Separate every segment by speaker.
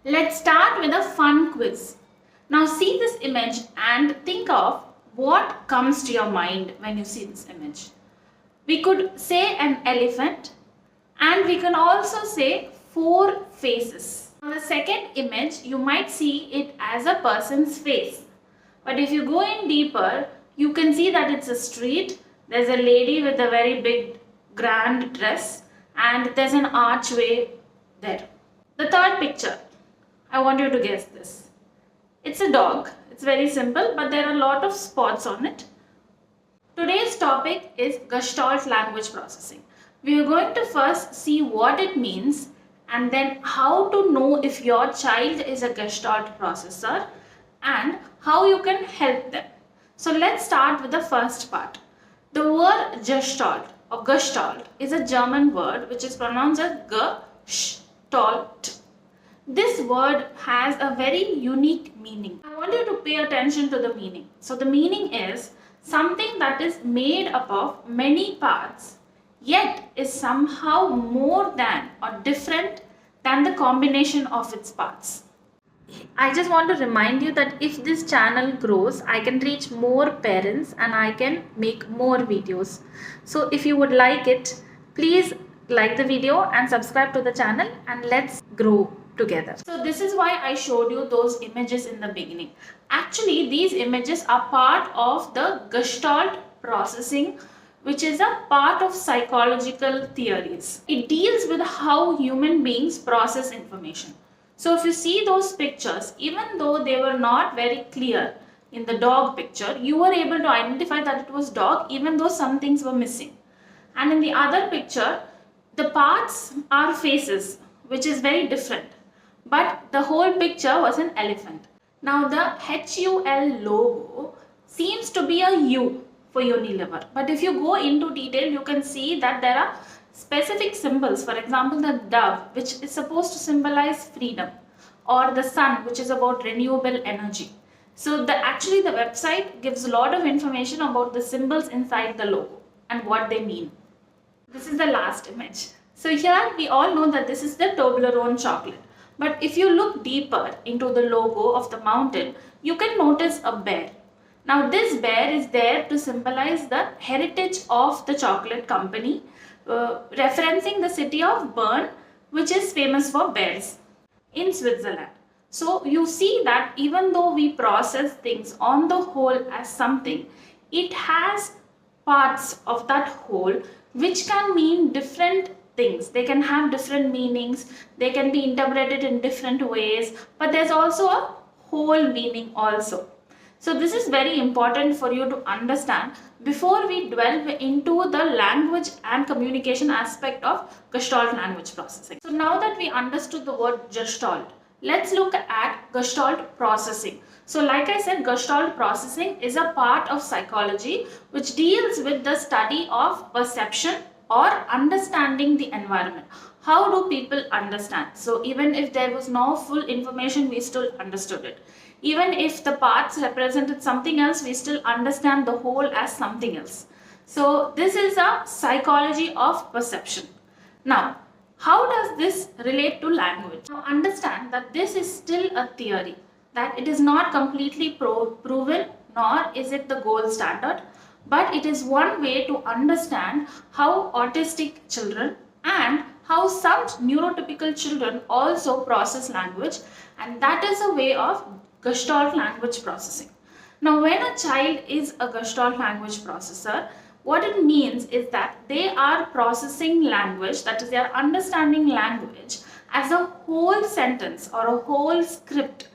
Speaker 1: Let's start with a fun quiz. Now see this image and think of what comes to your mind when you see this image. We could say an elephant and we can also say four faces. On the second image, you might see it as a person's face. But if you go in deeper, you can see that it's a street. There's a lady with a very big grand dress and there's an archway there. The third picture, I want you to guess this. It's a dog. It's very simple, but there are a lot of spots on it. Today's topic is Gestalt language processing. We are going to first see what it means and then how to know if your child is a Gestalt processor and how you can help them. So let's start with the first part. The word Gestalt or Gestalt is a German word which is pronounced as Gestalt. This word has a very unique meaning. I want you to pay attention to the meaning. So the meaning is something that is made up of many parts yet is somehow more than or different than the combination of its parts. I just want to remind you that if this channel grows, I can reach more parents and I can make more videos. So if you would like it, please like the video and subscribe to the channel and let's grow together. So this is why I showed you those images in the beginning. Actually, these images are part of the Gestalt processing, which is a part of psychological theories. It deals with how human beings process information. So if you see those pictures, even though they were not very clear in the dog picture, you were able to identify that it was dog even though some things were missing. And in the other picture, the parts are faces, which is very different. But the whole picture was an elephant. Now the HUL logo seems to be a U for Unilever. But if you go into detail, you can see that there are specific symbols. For example, the dove, which is supposed to symbolize freedom, or the sun, which is about renewable energy. So actually the website gives a lot of information about the symbols inside the logo and what they mean. This is the last image. So here we all know that this is the Toblerone chocolate. But if you look deeper into the logo of the mountain, you can notice a bear. Now this bear is there to symbolize the heritage of the chocolate company, referencing the city of Bern, which is famous for bears in Switzerland. So you see that even though we process things on the whole as something, it has parts of that whole which can mean different things. They can have different meanings, they can be interpreted in different ways, but there's also a whole meaning also. So this is very important for you to understand before we delve into the language and communication aspect of Gestalt language processing. So now that we understood the word Gestalt, let's look at Gestalt processing. So like I said, Gestalt processing is a part of psychology which deals with the study of perception or understanding the environment. How do people understand? So even if there was no full information, we still understood it. Even if the parts represented something else, we still understand the whole as something else. So this is a psychology of perception. Now, how does this relate to language? Now understand that this is still a theory, that it is not completely proven, nor is it the gold standard, but it is one way to understand how autistic children and how some neurotypical children also process language, and that is a way of Gestalt language processing. Now when a child is a Gestalt language processor, what it means is that they are processing language, that is they are understanding language as a whole sentence or a whole script,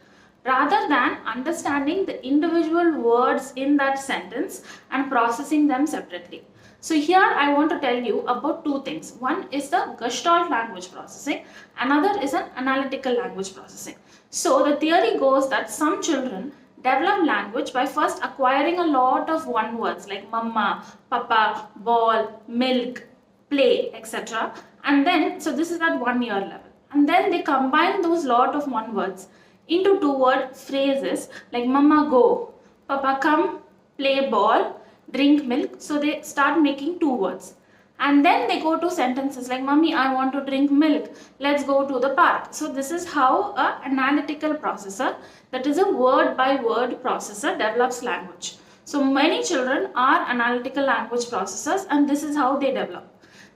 Speaker 1: rather than understanding the individual words in that sentence and processing them separately. So here I want to tell you about two things. One is the Gestalt language processing, another is an analytical language processing. So the theory goes that some children develop language by first acquiring a lot of one words like mama, papa, ball, milk, play, etc. And then, so this is at 1 year level. And then they combine those lot of one words into two-word phrases like mama go, papa come, play ball, drink milk. So they start making two words. And then they go to sentences like, Mummy, I want to drink milk. Let's go to the park. So this is how an analytical processor, that is a word by word processor, develops language. So many children are analytical language processors, and this is how they develop.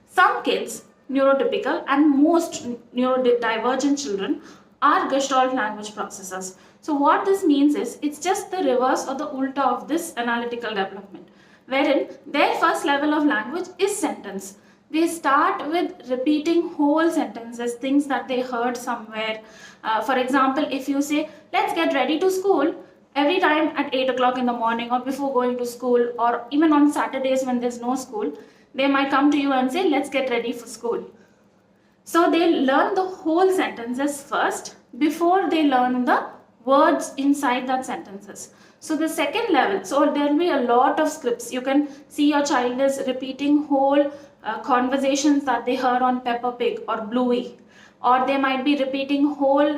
Speaker 1: Some kids, neurotypical, and most neurodivergent children are Gestalt language processors. So what this means is, it's just the reverse or the ulta of this analytical development, wherein their first level of language is sentence. They start with repeating whole sentences, things that they heard somewhere. For example, if you say, let's get ready to school, every time at 8 o'clock in the morning or before going to school, or even on Saturdays when there's no school, they might come to you and say, let's get ready for school. So they learn the whole sentences first before they learn the words inside that sentences. So the second level, so there will be a lot of scripts. You can see your child is repeating whole conversations that they heard on Peppa Pig or Bluey, or they might be repeating whole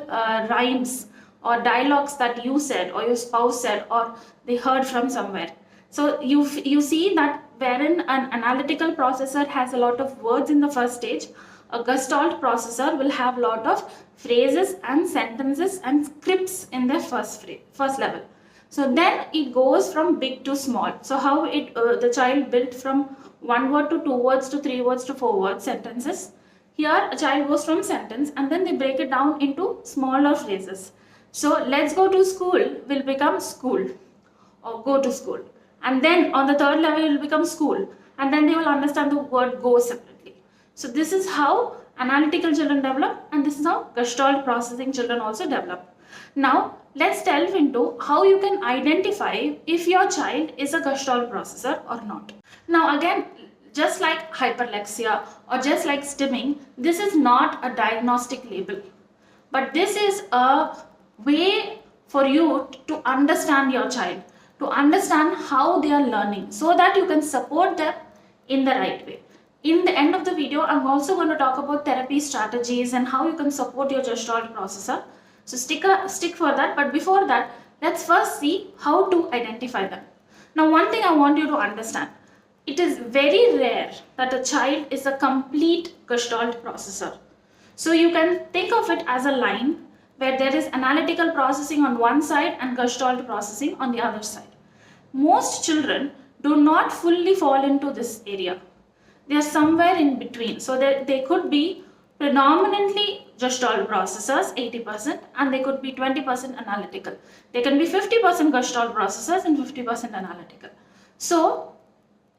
Speaker 1: rhymes or dialogues that you said or your spouse said or they heard from somewhere. So you see that wherein an analytical processor has a lot of words in the first stage, a Gestalt processor will have a lot of phrases and sentences and scripts in their first level. So then it goes from big to small. So how the child built from 1 word to 2 words to 3 words to 4 words sentences. Here a child goes from sentence and then they break it down into smaller phrases. So let's go to school will become school or go to school. And then on the third level it will become school, and then they will understand the word go separately. So this is how analytical children develop, and this is how Gestalt processing children also develop. Now let's delve into how you can identify if your child is a Gestalt processor or not. Now again, just like hyperlexia or just like stimming, this is not a diagnostic label, but this is a way for you to understand your child, to understand how they are learning, so that you can support them in the right way. In the end of the video, I'm also going to talk about therapy strategies and how you can support your Gestalt processor. So stick for that. But before that, let's first see how to identify them. Now, one thing I want you to understand, it is very rare that a child is a complete Gestalt processor. So you can think of it as a line where there is analytical processing on one side and Gestalt processing on the other side. Most children do not fully fall into this area. They are somewhere in between. So they could be predominantly Gestalt processors, 80%, and they could be 20% analytical. They can be 50% Gestalt processors and 50% analytical. So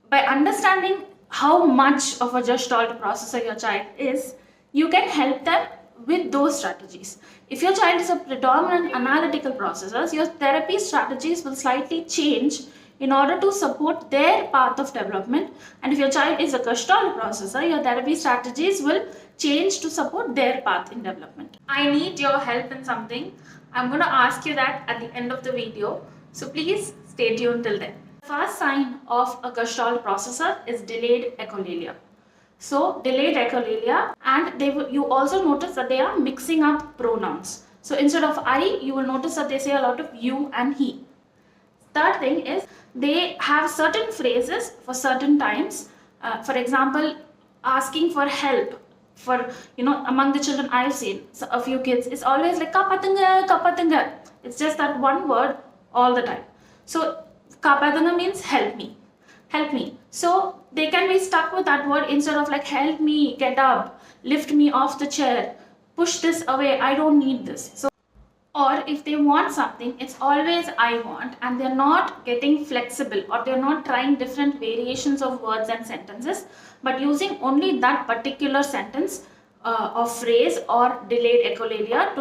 Speaker 1: by understanding how much of a Gestalt processor your child is, you can help them with those strategies. If your child is a predominant analytical processor, your therapy strategies will slightly change in order to support their path of development. And if your child is a Gestalt processor, your therapy strategies will change to support their path in development. I need your help in something. I'm going to ask you that at the end of the video. So please stay tuned till then. The first sign of a Gestalt processor is delayed echolalia. So delayed echolalia, and you also notice that they are mixing up pronouns. So instead of I, you will notice that they say a lot of you and he. Third thing is they have certain phrases for certain times. For example, asking for help. For among the children I've seen, so a few kids, it's always like kapatanga, kapatanga. It's just that one word all the time. So kapatanga means help me. Help me. So they can be stuck with that word instead of like help me, get up, lift me off the chair, push this away, I don't need this. So, or if they want something, it's always I want, and they're not getting flexible, or they're not trying different variations of words and sentences, but using only that particular sentence or phrase or delayed echolalia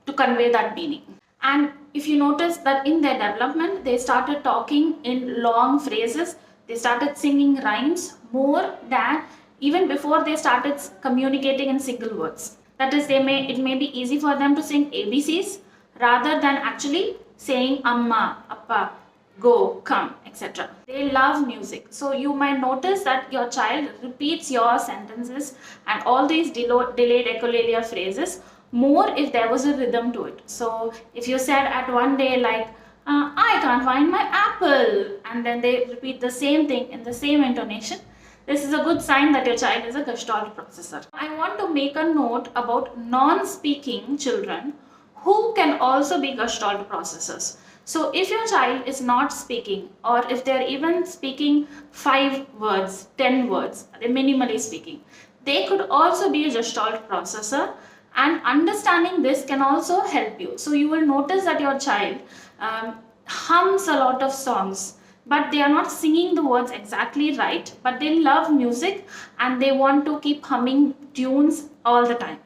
Speaker 1: to convey that meaning. And if you notice that in their development, they started talking in long phrases, they started singing rhymes more than even before they started communicating in single words. That is, it may be easy for them to sing ABCs rather than actually saying amma, appa, go, come, etc. They love music. So you might notice that your child repeats your sentences and all these delayed echolalia phrases more if there was a rhythm to it. So if you said at one day like, I can't find my apple, and then they repeat the same thing in the same intonation, This is a good sign that your child is a Gestalt processor. I want to make a note about non-speaking children who can also be Gestalt processors. So if your child is not speaking, or if they're even speaking 5 words, 10 words, they're minimally speaking, they could also be a Gestalt processor, and understanding this can also help you. So you will notice that your child hums a lot of songs, but they are not singing the words exactly right, but they love music and they want to keep humming tunes all the time.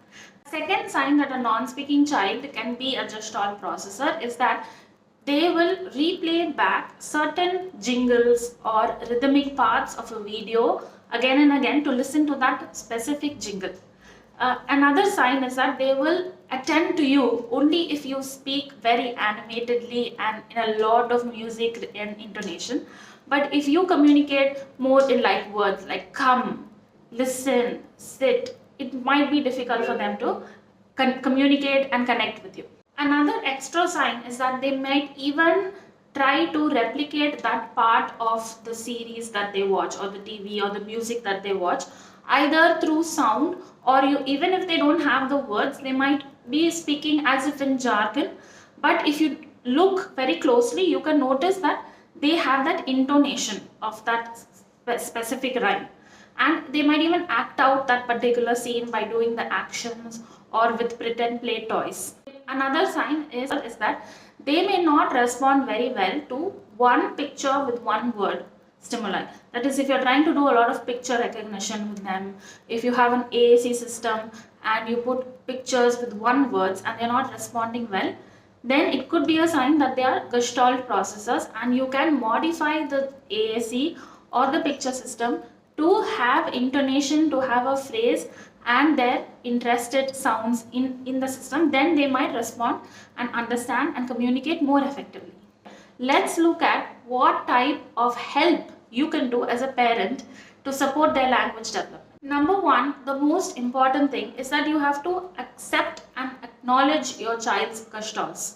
Speaker 1: Second sign that a non-speaking child can be a Gestalt processor is that they will replay back certain jingles or rhythmic parts of a video again and again to listen to that specific jingle. Another sign is that they will attend to you only if you speak very animatedly and in a lot of music and intonation. But if you communicate more in like words like come, listen, sit, it might be difficult for them to communicate and connect with you. Another extra sign is that they might even try to replicate that part of the series that they watch, or the TV or the music that they watch, either through sound, or even if they don't have the words, they might be speaking as if in jargon. But if you look very closely, you can notice that they have that intonation of that specific rhyme, and they might even act out that particular scene by doing the actions or with pretend play toys. Another sign is that they may not respond very well to one picture with one word stimuli. That is, if you're trying to do a lot of picture recognition with them, if you have an AAC system and you put pictures with one words and they're not responding well, then it could be a sign that they are Gestalt processors, and you can modify the AAC or the picture system to have intonation, to have a phrase and their interested sounds in the system. Then they might respond and understand and communicate more effectively. Let's look at what type of help you can do as a parent to support their language development. Number one, the most important thing is that you have to accept and acknowledge your child's Gestalts.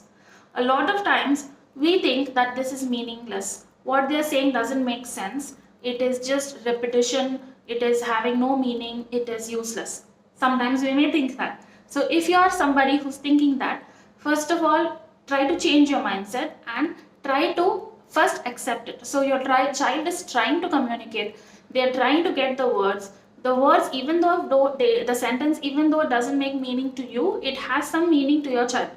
Speaker 1: A lot of times we think that this is meaningless. What they're saying doesn't make sense. It is just repetition. It is having no meaning. It is useless. Sometimes we may think that. So if you are somebody who's thinking that, first of all, try to change your mindset and try to first accept it. So your child is trying to communicate. They are trying to get the words. The words, even though the sentence, even though it doesn't make meaning to you, it has some meaning to your child.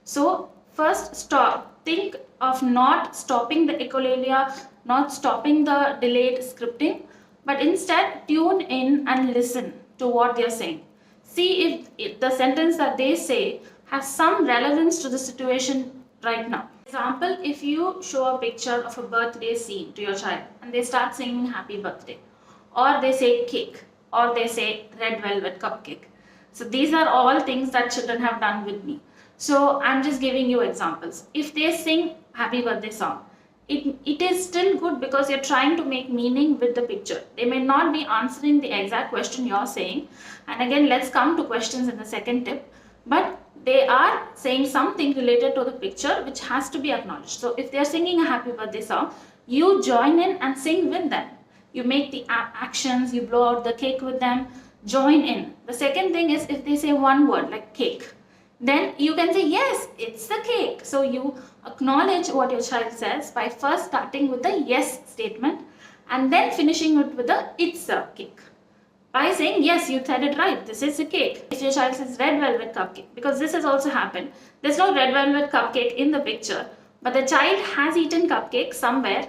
Speaker 1: So first stop. Think of not stopping the echolalia, not stopping the delayed scripting, but instead tune in and listen to what they are saying. See if the sentence that they say has some relevance to the situation right now. For example, if you show a picture of a birthday scene to your child and they start singing happy birthday, or they say cake, or they say red velvet cupcake. So these are all things that children have done with me. So I'm just giving you examples. If they sing happy birthday song, it is still good because you're trying to make meaning with the picture. They may not be answering the exact question you're saying. And again, let's come to questions in the second tip. But they are saying something related to the picture which has to be acknowledged. So if they're singing a happy birthday song, you join in and sing with them. You make the actions, you blow out the cake with them, join in. The second thing is if they say one word like cake, then you can say, yes, it's the cake. So you acknowledge what your child says by first starting with the yes statement and then finishing it with the it's a cake. By saying, yes, you said it right, this is a cake. If your child says red velvet cupcake, because this has also happened, there's no red velvet cupcake in the picture, but the child has eaten cupcake somewhere,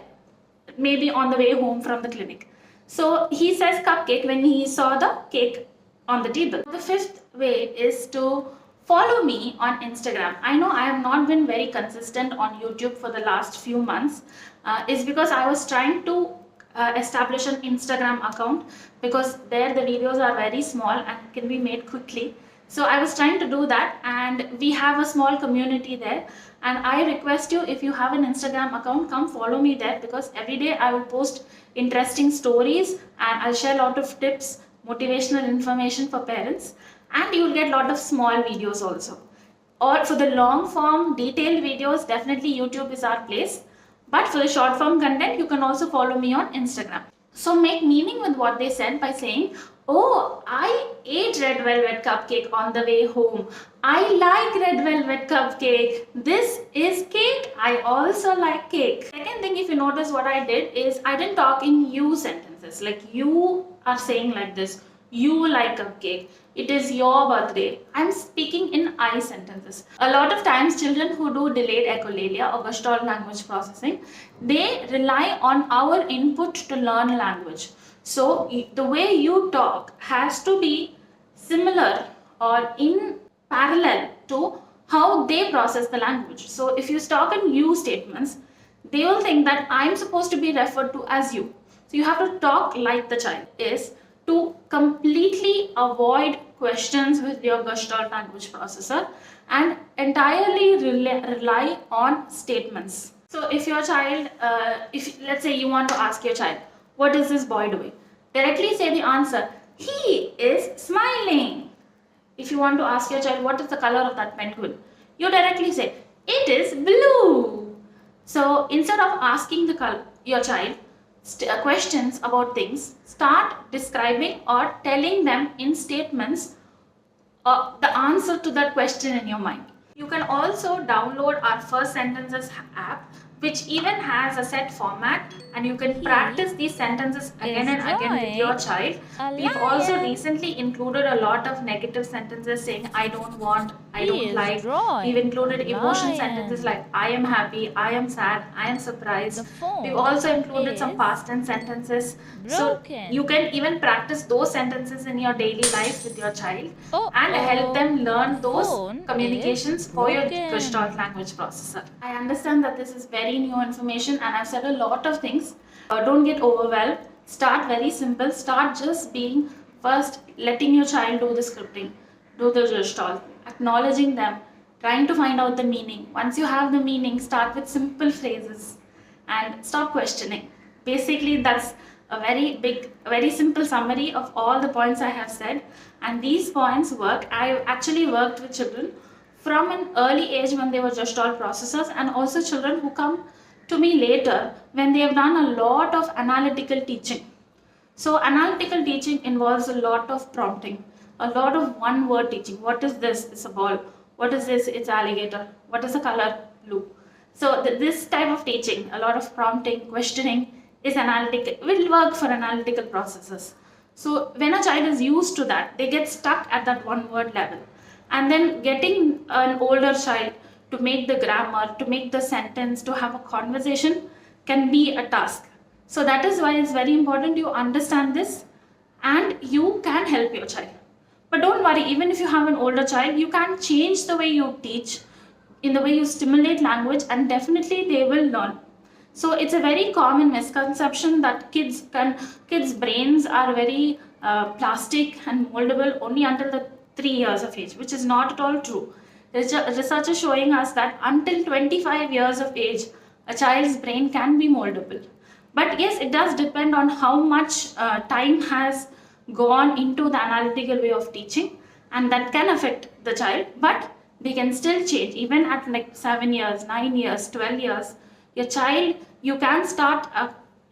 Speaker 1: maybe on the way home from the clinic. So he says cupcake when he saw the cake on the table. The fifth way is to follow me on Instagram. I know I have not been very consistent on YouTube for the last few months. It's because I was trying to establish an Instagram account, because there the videos are very small and can be made quickly. So I was trying to do that, and we have a small community there, and I request you, if you have an Instagram account, come follow me there, because every day I will post interesting stories and I'll share a lot of tips, motivational information for parents, and you will get a lot of small videos also. Or for the long form detailed videos, definitely YouTube is our place. But for the short form content, you can also follow me on Instagram. So make meaning with what they said by saying, oh, I ate red velvet cupcake on the way home. I like red velvet cupcake. This is cake. I also like cake. Second thing, if you notice what I did is I didn't talk in you sentences. Like you are saying like this, you like cupcake. It is your birthday. I'm speaking in I sentences. A lot of times children who do delayed echolalia or Gestalt language processing, they rely on our input to learn language. So the way you talk has to be similar or in parallel to how they process the language. So if you talk in you statements, they will think that I'm supposed to be referred to as you. So you have to talk like the child is to completely avoid questions with your Gestalt language processor and entirely rely on statements. So if your child, if let's say you want to ask your child, what is this boy doing? Directly say the answer, he is smiling. If you want to ask your child, what is the color of that penguin? You directly say, it is blue. So instead of asking your child questions about things, start describing or telling them in statements the answer to that question in your mind. You can also download our First Sentences app, which even has a set format, and you can practice these sentences again and again with your child. We've also recently included a lot of negative sentences saying I don't want, I don't like. We've included emotion sentences like I am happy, I am sad, I am surprised. We've also included some past tense sentences. So you can even practice those sentences in your daily life with your child and help them learn those communications for your Gestalt language processor. I understand that this is very new information and I've said a lot of things. Don't get overwhelmed. Start very simple. Start just being first letting your child do the scripting, do the Gestalt, acknowledging them, trying to find out the meaning. Once you have the meaning, start with simple phrases and stop questioning. Basically, that's a very simple summary of all the points I have said, and these points work. I actually worked with children from an early age when they were Gestalt processors, and also children who come to me later when they have done a lot of analytical teaching. So analytical teaching involves a lot of prompting, a lot of one word teaching. What is this? It's a ball. What is this? It's alligator. What is the color? Blue. So this type of teaching, a lot of prompting, questioning, is analytical, will work for analytical processes. So when a child is used to that, they get stuck at that one word level. And then getting an older child to make the grammar, to make the sentence, to have a conversation can be a task. So that is why it's very important you understand this and you can help your child. But don't worry, even if you have an older child, you can change the way you teach, in the way you stimulate language, and definitely they will learn. So it's a very common misconception that kids' brains are very plastic and moldable only until the 3 years of age, which is not at all true. Research is showing us that until 25 years of age, a child's brain can be moldable. But yes, it does depend on how much time has gone into the analytical way of teaching, and that can affect the child, but they can still change. Even at like 7 years, 9 years, 12 years, your child, you can start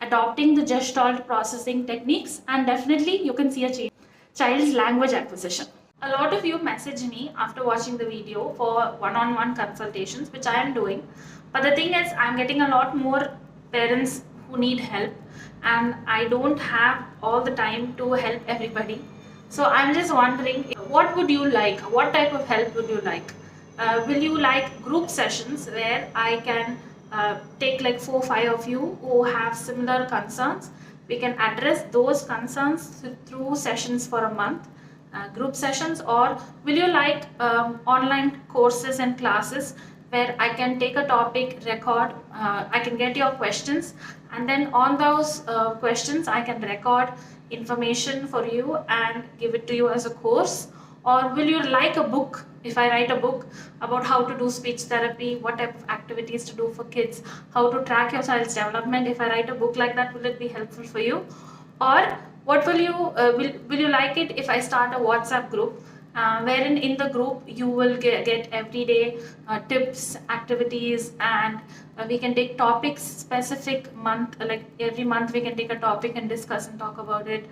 Speaker 1: adopting the Gestalt processing techniques, and definitely you can see a change. Child's language acquisition. A lot of you message me after watching the video for one-on-one consultations, which I am doing. But the thing is, I'm getting a lot more parents who need help, and I don't have all the time to help everybody. So I'm just wondering, what would you like? What type of help would you like? Will you like group sessions where I can take like 4 or 5 of you who have similar concerns? We can address those concerns through sessions for a month, group sessions. Or will you like online courses and classes where I can take a topic, record, I can get your questions, and then on those questions I can record information for you and give it to you as a course? Or will you like a book? If I write a book about how to do speech therapy, what type of activities to do for kids, how to track your child's development, if I write a book like that, will it be helpful for you? Or what will you like it if I start a WhatsApp group wherein in the group you will get everyday tips, activities, and we can take topics specific month, like every month we can take a topic and discuss and talk about it.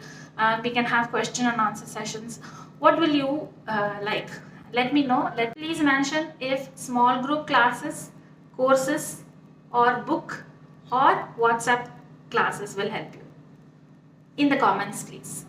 Speaker 1: We can have question and answer sessions. What will you like? Let me know. Please mention if small group classes, courses, or book or WhatsApp classes will help you in the comments, please.